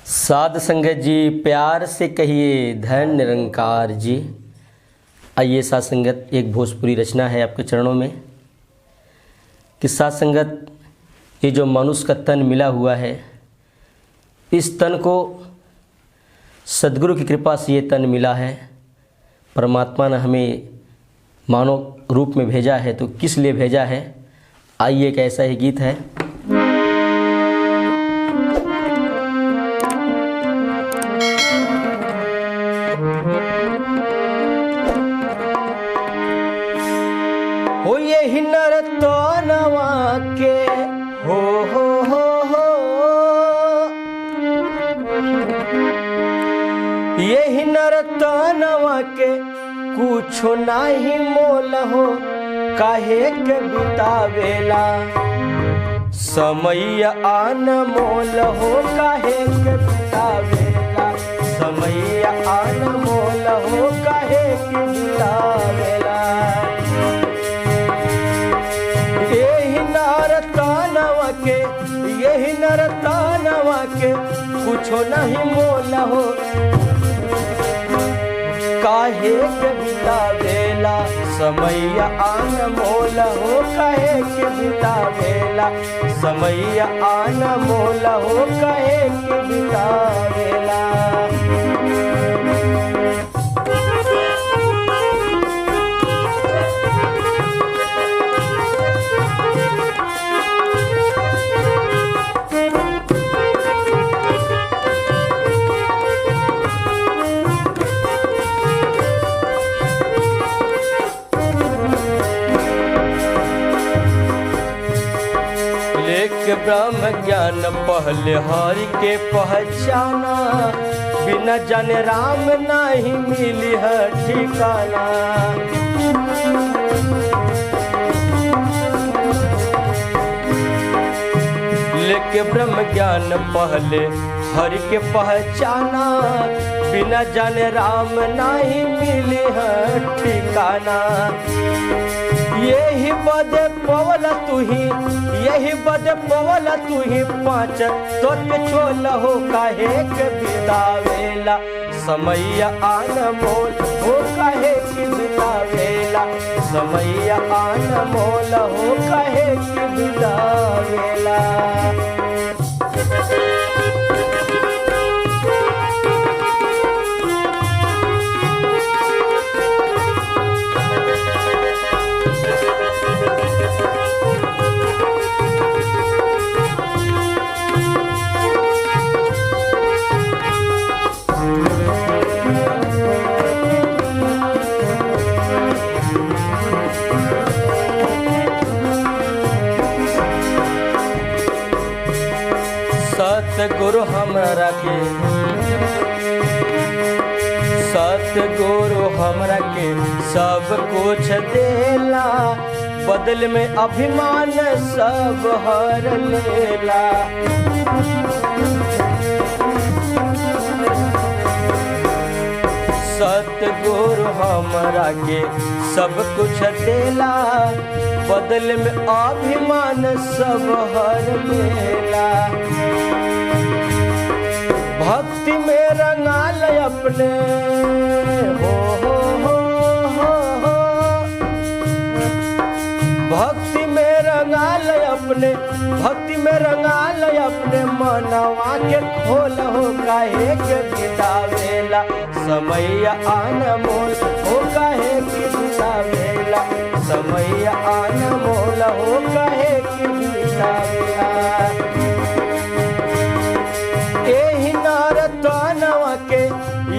साध संगत जी प्यार से कहिए धन निरंकार जी। आइए साध संगत, एक भोजपुरी रचना है आपके चरणों में कि साध संगत, ये जो मनुष्य का तन मिला हुआ है, इस तन को सद्गुरु की कृपा से ये तन मिला है। परमात्मा ने हमें मानव रूप में भेजा है, तो किस लिए भेजा है? आइए एक ऐसा ही गीत है। हो ये नर तो नवा के हो ये नर तो नवा के कुछो नाही मोल हो, काहे के बितावेला समय आन मोल हो, काहे के बितावेला समय आन मोल हो, काहे के बितावेला। यही नरतानवा के कुछो नहीं मोल हो, काहे के बितावेला समय आन मोल हो, काहे के बितावेला समय आन मोल हो, काहे के बितावेला। ब्रह्म ज्ञान पहले हरि के पहचाना, बिना जाने राम नहीं मिली है ठिकाना। लेके ब्रह्म ज्ञान पहले हरि के पहचाना, बिना जाने राम नहीं मिली है ठिकाना। यही बद पवल तुही, यही बद पवल तुही पाँच तो छोल हो, काहे के बितावेला समय आन मोल हो, काहे के बितावेला समय आन मोल हो, काहे के बितावेला। सतगुरु हमरा के, सतगुरु हमरा के सब कुछ देला, बदल में अभिमान सब हर लेला। सतगुरु हमरा के सब कुछ देला, बदल में अभिमान सब हर लेला। भक्ति में रंगाल अपने हो भक्ति में रंगाल अपने, भक्ति में रंगाल अपने मनवा के खोल हो, काहे के बितावेला समय आन मोल हो, काहे के बितावेला समय आन मोल हो, काहे के बितावेला।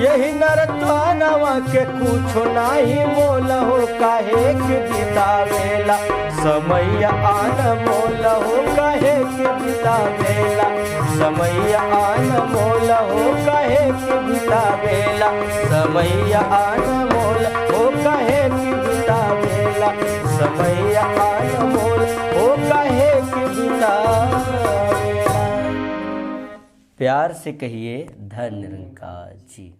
यही नरतानवा के कुछो नाही मोल हो, काहे के बितावेला समय आन मोल हो, काहे के बितावेला समय आन मोल हो, काहे के बितावेला समय आन मोल हो, काहे के बितावेला समय आन मोल हो, काहे के बितावेला। प्यार से कहिए धन निरंकार जी।